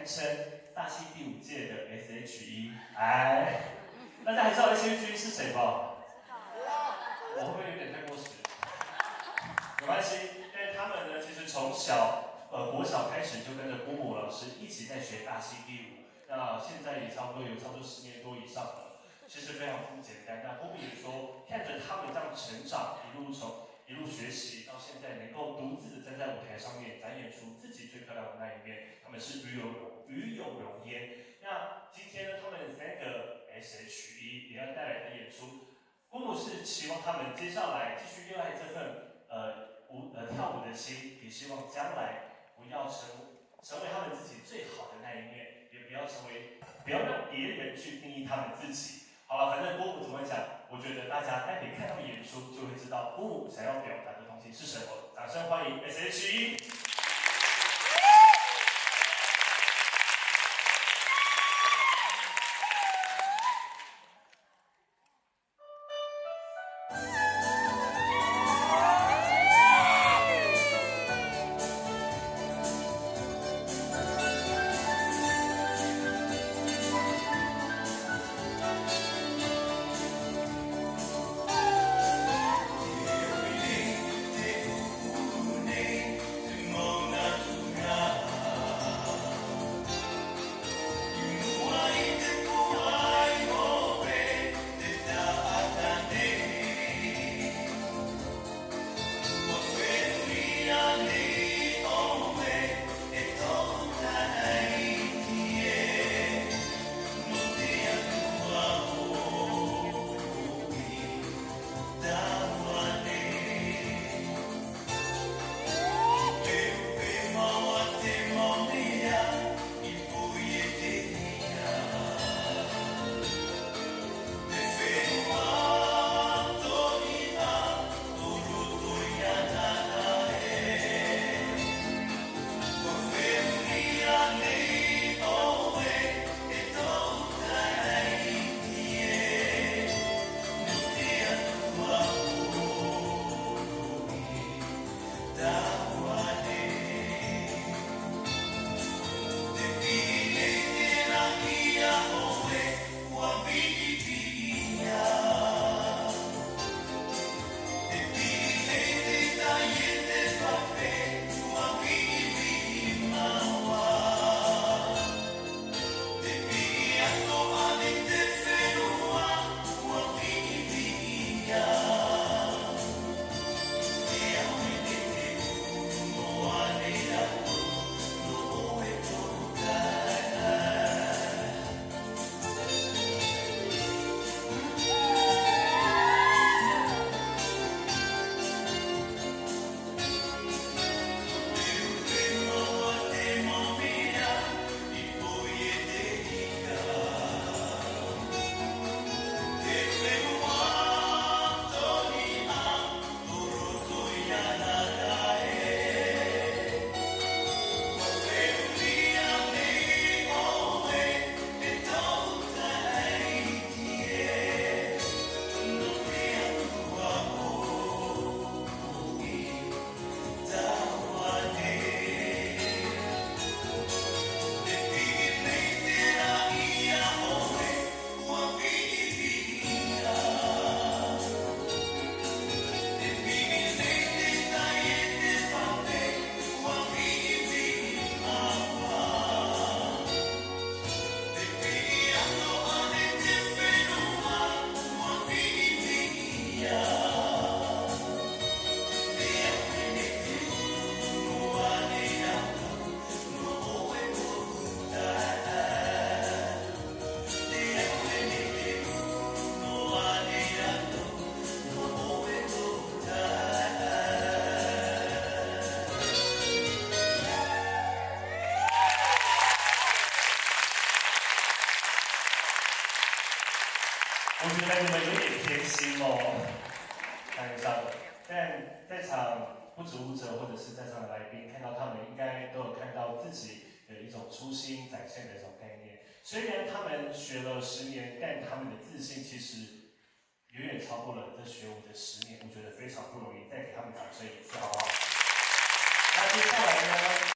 堪称大溪第5届的 SHE。哎，大家还知道 SHE 是谁吧？我会不会有点太过时？没关系，因为他们呢，其实从国小开始就跟着姑母老师一起在学大溪第5，那现在也差不多10年多以上了。其实非常不简单。那姑母也说，看着他们这样成长，一路学习，到现在能够独自站在舞台上面展演出自己最漂亮的那一面，他们是与有荣焉。那今天呢，他们3个 SHE 也要带来的演出，姑母是期望他们接下来继续热爱这份跳舞的心，也希望将来不要成为他们自己最好的那一面，也不要让别人去定义他们自己。好了，反正姑母怎么讲，我觉得大家待会看到演出就会知道姑母想要表达的东西是什么。掌声欢迎 SHE。我觉得你们有点偏心哦，看一下，但在场不止舞者或者是在场的来宾，看到他们应该都有看到自己的一种初心展现的一种概念。虽然他们学了10年，但他们的自信其实远远超过了这学舞的10年，我觉得非常不容易，再给他们掌声一次，好不好？那接下来呢？